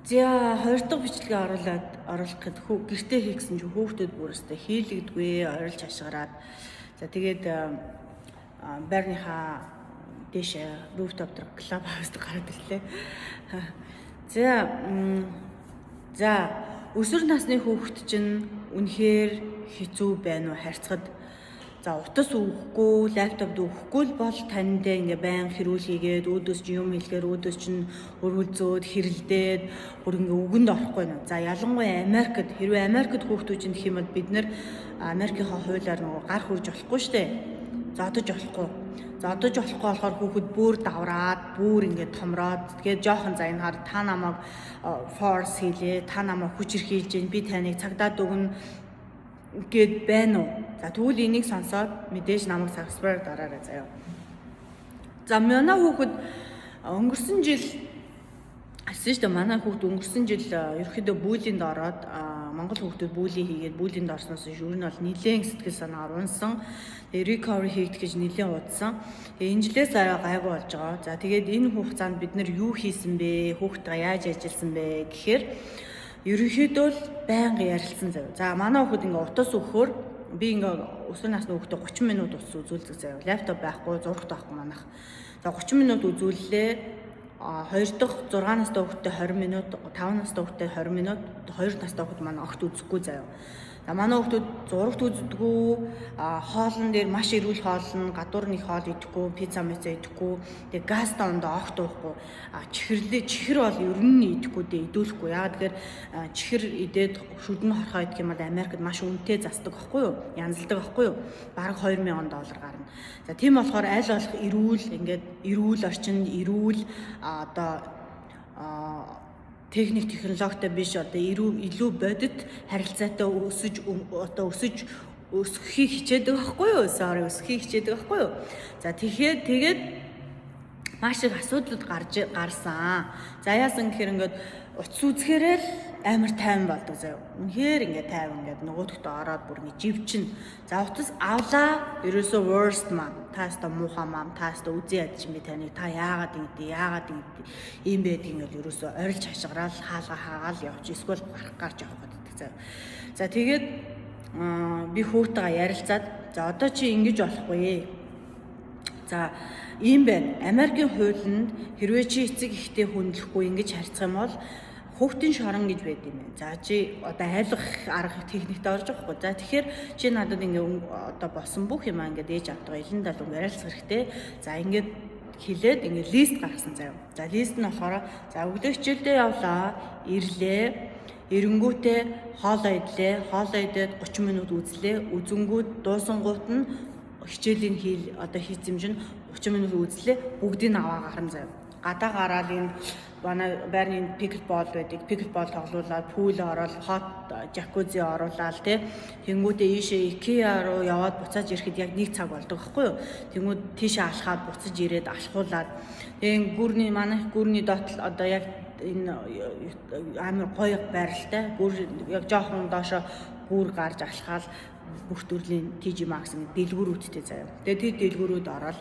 За хоёр дахь бичлэгээ оруулах гэхэд гэртээ хийх гэсэн чинь хүүхдүүд бүр өстэй хийлэгдгүй орилж хашгираад за тэгээд байрныхаа дэш rooftop дээр клуб хаусд гараад ирлээ. За өсвөр насны хүүхэд чинь үнэхээр хэцүү байна уу харьцахад за утас өгөхгүй, лаптопд өгөхгүй л бол таньдээ ингээ байн хэрүүл хийгээд өөдөөс чинь юм хэлэхээр өөдөөс чинь хөрвөлзөөд хэрэлдээд бүр ингээ үгэнд орохгүй нэ. За ялангуяа Америкт хэрвээ Америкт хүүхдүүд чинь гэх юм бол бид нэр Америкийнхаа хуулиар нөгөө гар хурж болохгүй штэ. Зодож болохгүй. Зодож болохгүй болохоор хүүхэд бүр давраад, бүр ингээ томроод тэгээд жоохон за энэ хаар та намайг force хийлээ, та намайг хүчрхийлж гин, би таныг цагдаад өгнө гэд байна уу? За тэгвэл энийг сонсоод мэдээж намайг subscribe дараарай заяа. За манай хүүхэд өнгөрсөн жил асууж та манай хүүхэд өнгөрсөн жил ерөөхдөө бүлинд ороод Монгол хүүхдүүд бүли хийгээд бүлинд орсноос ер нь бол нэлээд сэтгэл санаагаар унсан. Recovery хийгдэх гэж нэлээд удсан. Энэ жилээс гайгүй болж байгаа. За тэгээд энэ хугацаанд бид нар юу хийсэн бэ? Хүүхдтэйгээ яаж ажилласан бэ гэхээр ерөнхийдөө л байнга ярилцсан заяа. За манай хүүхэд ингээ утас өгөхөөр би ингээ өсвөр насны хүүхдээ 30 минут утас үзүүлдэг заяа. Лаптоп байхгүй, зурагт байхгүй манайх. За 30 минут үзүүллээ. Хоёр дахь 6 настай хүүхдээ 20 минут, 5 настай хүүхдээ 20 минут, 2 настай хүүхэд манай огт үзэхгүй заяа. За манай хүүхдүүд зурагт үздэггүй, хоолн дээр маш эрүүл хоолн, гадуурны хоол идэхгүй, пицца идэхгүй, тэгээ газта ондоо огт уухгүй. Чихэр бол ер нь идэхгүй дээ, идүүлэхгүй. Яагаад тэгэхээр чихэр идээд шүдэн хорхоо идэх юм бол Америкт маш үнэтэй засдаг байхгүй юу? Янзалдаг байхгүй юу? Бараг $2000 гарна. За тийм болохоор аль болох эрүүл орчинд эрүүл техник технологитой биш илүү бодит харилцаатай өсөхийг хичээдэг байхгүй юу? Өсөхийг хичээдэг байхгүй юу? За тэгээд маш их асуудлууд гарсан. За яасан гэхээр ингээд утас үзэхээрээ л амар тайван болдог заяа. Үнэхээр ингээд тайван ингээд нөгөөдөгтөө ороод бүр ингээд живчин. За утас авлаа ерөөсөө worst мам. Тааста муухай мам, тааста үзээ ядчих би таныг та яагаад ийм байдаг ингээд ерөөсөө орилж хашгираал хаалга хаагаал явж эсвэл гарч явах гэдэг заяа. За тэгээд би хүүтэйгээ ярилцаад за одоо чи ингэж болохгүй. За ийм байна. Америкийн хуулинд хэрвээ чи эцэг ихтэй хүндлэхгүй ингэж харьцах юм бол хүүхдийн шорон гэж байд юм байна. За чи одоо айлгах арга техниктэй орж байгаа хгүй. За тэгэхээр чи надад одоо босон бүх юм ингээд ээж автгаа илэн далуу ярилцах хэрэгтэй. За ингээд хэлээд ингээд лист гаргасан заяа. За лист нь болохоор за өглөө хичээлдээ явлаа, ирлээ, эренгүүтээ хоолоо идлээ, хоолоо идээд 30 минут үзлээ, үзэнгүүд дуусангууд нь хичээлийн хийцэмж нь 30 минут үзлээ, бүгдийг аваа гарна заяа. Гадаа гараад энэ манай байрны пиклбол байдаг. Пиклбол тоглуулаад, пүүл ороод, хот жакузи оруулаад тэнгүүдээ ийшээ IKEA руу яваад буцааж ирэхэд яг 1 цаг болдог байхгүй юу? Тэнгүүд тийшээ алхаад буцаж ирээд алхуулаад гүрний манайх гүрний дотол одоо яг энэ амар гоё байралтай гүр яг жоохон доошо гүр гарч алхаал бүх төрлийн TG Maxx дэлгүүрүүдтэй заяа. Тэгээд дэлгүүрүүд ороод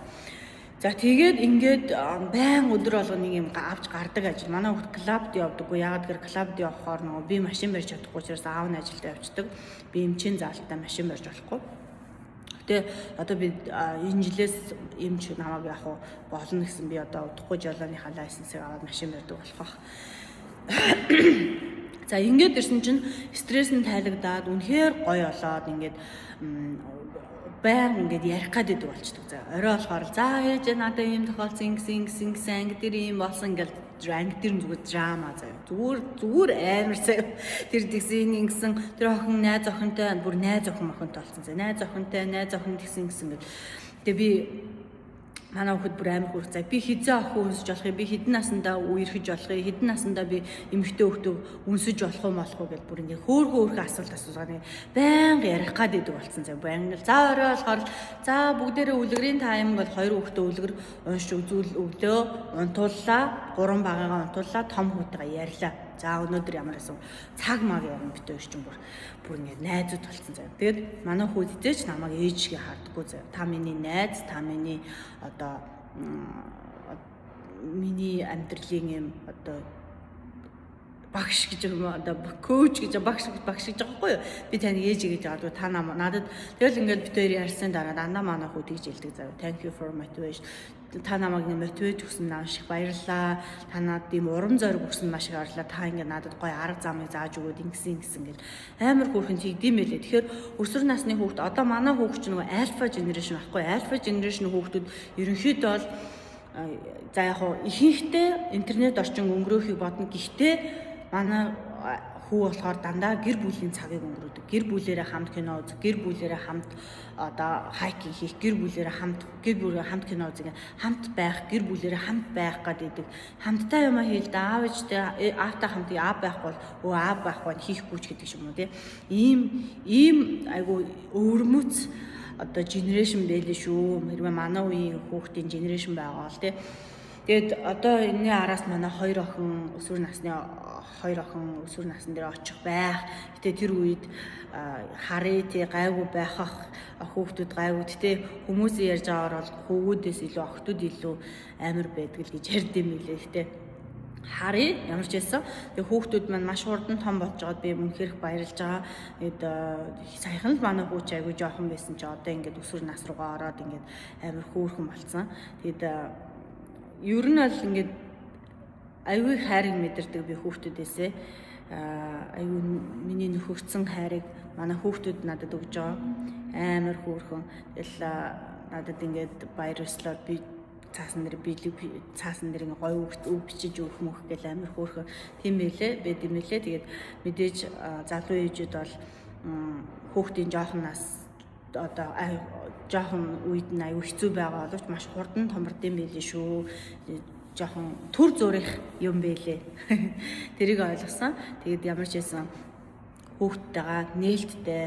за тэгээд ингээд байн өдөр болгоно нэг юм авч гардаг ажил. Манай хүүхд клубд явдаггүй. Яагаад гэхээр клубд явахаар нөгөө би машин барьж чадахгүй учраас аав нь ажилдаа явцдаг. Би эмчийн заалтаа машин барьж болохгүй. Гэтэ одоо би энэ жилээс эмч намайг яг болно гэсэн би одоо удахгүй жолооныхаа лайсенсыг аваад машин барьдаг болох байх. За ингээд ирсэн чинь стресс нь тайлагдаад үнэхээр гоё болоод ингээд баян ингээд ярих гэдэг болчдөг. За орой болохоор за ээж надад ийм тохиолдсон ингэсэн анги дээр ийм болсон ингээл анги дээр зүгээр драма заяа. Зүгээр амар заяа. Тэр тэгсэн ингэсэн тэр охин найз охинтой бүр найз охин болсон заяа. Найз охин тэгсэн гэл. Тэгээ би манай хүүхэд бүр амар хүрх цаа. Би хизээ охин өнсөж болох юм, би хэдэн наснда үерхэж болох юм, хэдэн наснда би эмэгтэй хүүхдээ өнсөж болох юм гэл бүр ингээ хөөрхөн асуулт асуугаад байнга ярих гад идэг болсон цаа. Байнга за орой болохоор за бүгдээрээ үлгэрийн тайм бол 2 хүүхдээ үлгэр унш өглөө унтууллаа, 3 багаагаа унтууллаа, том хүүтэйгээ ярьлаа. За өнөөдөр ямар байсан цаг маг ярина битээ ирчин бүр ингэ найзууд болсон заяа. Тэгээд манай хүүд идэж намайг ээжгээ хардггүй заяа. Та миний найз, та миний одоо миний амьдралын юм одоо багш гэж юм одоо коуч гэж багш гэж байгаа байхгүй юу? Би таны ээж гэж яадаг та надад тэгэл ингээд бид хоёр ярьсан дараа дандаа манай хүү тэгж хэлдэг зав. Thank you for motivation. Та намайг мотивейт өгсөн маш их баярлалаа. Та надад ийм урам зориг өгсөн маш их баярлалаа. Та ингээд надад гоё арга замыг зааж өгөөд ингэсэн гэл амар хөөрхөн тэгдэм байлээ. Тэгэхээр өсвөр насны хүүхд одоо манай хүүхд чинь нөгөө альфа генерашн байхгүй. Альфа генерашн хүүхдүүд ерөнхийдөө бол за яг ихэнхдээ интернет орчин өнгөрөөхийг бодно. Гэхдээ манай хүү болохоор дандаа гэр бүлийн цагийг өнгөрөөдөг. Гэр бүлээрээ хамт кино үзэх, гэр бүлээрээ хамт одоо хайкинг хийх, гэр бүлээрээ хамт кино үзэх, хамт байх, гэр бүлээрээ хамт байх гэдэг. Хамттай юм хийл да аав ээжтэй аавтай хамт аав байхгүй бол аав байхгүй хийхгүй ч гэдэг юм уу тий. Ийм айгу өвөрмөц одоо генерашн байлээ шүү. Хэрвээ манай үеийн хүүхдийн генерашн байгаа бол тий. Тэгэд одоо энэний араас манай хоёр охин өсвөр насн дээр очих байх. Гэтэ тэр үед харъя тий гайгүй байхах хүүхдүүд гайгүй тий хүмүүсийн ярьж байгаагаар бол хөвгүүдээс илүү охтууд илүү амар байдаг л гэж ярьд юм билээ. Гэтэ харъя ямар ч байсан. Тэгээ хүүхдүүд маань маш хурдан том болж байгаад би үнэхээр баярлж байгаа. Тэгэд саяхан л манай хүүч айгүй жоохон байсан чи одоо ингээд өсвөр нас руугаа ороод ингээд амар хөөрхөн болцсон. Тэгэд ер нь бол ингээд аюу хайрыг мэдэрдэг би хүүхдүүдээсээ аюу миний нөхөрцөн хайрыг манай хүүхдүүд надад өгж байгаа амар хөөрхөн. Тэгэл надад ингээд баяр ёслоод би цаасан дээр ингээ гоё үг бичиж өгөх мөх гэл амар хөөрхөн тийм байлээ байд юм лээ. Тэгээд мэдээж залуу ээжүүд бол хүүхдийн жоохон нас одоо жоохон үед нь аюу хэцүү байгаа боловч маш хурдан томордсон байлээ шүү. Жоохон төр зүрх юм байлээ. Тэрийг ойлгосон. Тэгээд ямар ч байсан хүүхдтэйгээ нээлттэй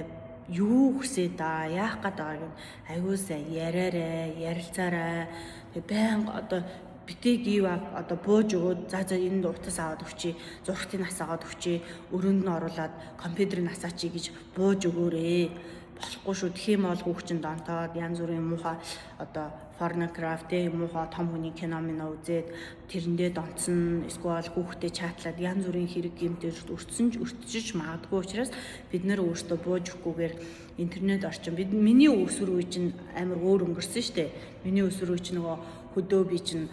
юу хүсээ да яах гээд байгааг нь аюусаа яриараа, ярилцаарай. Тэгээд байнга одоо битээ гів одоо бууж өгөөд за энд утас аваад өгчий, зургтын нас аваад өгчий, өрөөнд нь оруулаад компьютерын насаачи гэж бууж өгөөрэй. Болохгүй шүү. Тхиим бол хүүхчин донтоод янз бүрийн муухай одоо порнограф муухай том хүний кино минь үзээд тэрэндээ донцсон эсвэл хүүхдэд чатлаад янз бүрийн хэрэг гэмтэр өртсөж магадгүй учраас бид нэр өөрсдөө бууж өгөхгүйгээр интернет орчин миний өсвөр үе чинь амар өөр өнгөрсөн шүү дээ. Миний өсвөр үе чинь нөгөө хөдөө би чинь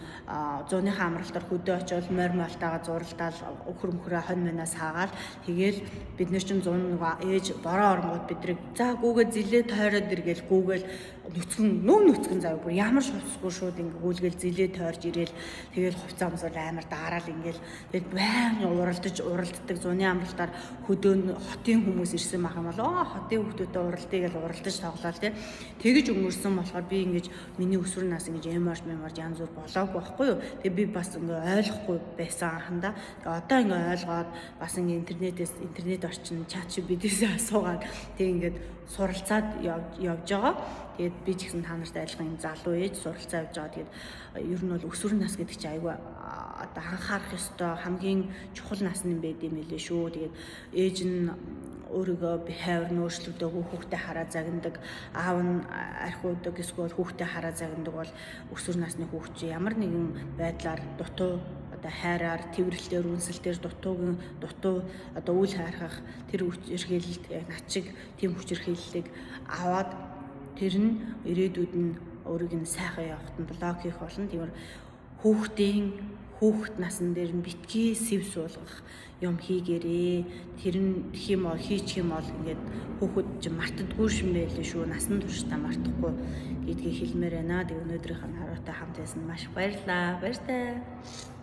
зууныхаа амралтаар хөдөө очиод морь малтаага зуралдаал өхөр мөхрөө хонь манаас хаагаал тэгээл бид нар чинь зуун нөгөө ээж бороо оронгууд бидрийг за гүүгээ зилээ тойроод иргээл гүүгээл нүүцгэн заяа бүр ямар шуцгүй шууд ингээ гүйлгээл зилээ тойрж ирээл тэгээл хувцас амсаар амар даараал ингээл тэгээд байнга уралддаг зууны амралтаар хөдөө хотын хүмүүс ирсэн мах юм бол хотын хүмүүстэй уралдъя гэж уралдаж тоглоал тэгэж өнгөрсөн болохоор би ингэж миний өсвөр нас ингэж эморж янз бүр болоогүй байхгүй юу. Тэгээ би бас ингээ ойлгохгүй байсан анхандаа. Тэгээ одоо ингээ ойлгоод бас ингээ интернет орчин чат бидээсээ асуугаад тэгээ ингээд суралцаад явж байгаа. Тэгээд би ч гэсэн та нарт айлхан юм залуу ээж суралцаа явж байгаа. Тэгээд ер нь бол өсвөр нас гэдэг чинь айгүй одоо анхаарах ёстой хамгийн чухал нас нь байд юм хэлээ шүү. Тэгээд ээж нь өөрийгөө behavior нөөцлөгдөөгүй хүүхдээ хараа загнадаг, аав нь архиудаг эсвэл хүүхдээ хараа загнадаг бол өсвөр насны хүүхд ямар нэгэн байдлаар дутуу одоо хайраар, тэврэлтээр, үнсэлтээр дутуу одоо үйл хайрхах тэр хүчирхийлэлд над шиг тийм хүчирхийллийг аваад тэр нь ирээдүйд нь өөрийг нь сайхан явахад нь блок хийх болно. Тиймэр хүүхд насн дээр нь битгий сэв суулгах юм хийгээрээ. Тэр нь тэх юм бол хийчих юм бол ингээд хүүхэд чинь мартдаггүй юм байлээ шүү. Насан туршдаа мартахгүй гэдгийг хэлмээр байна. Тэгээ өнөөдрийнх нь хараатай хамт байсан маш баярлалаа. Баяртай.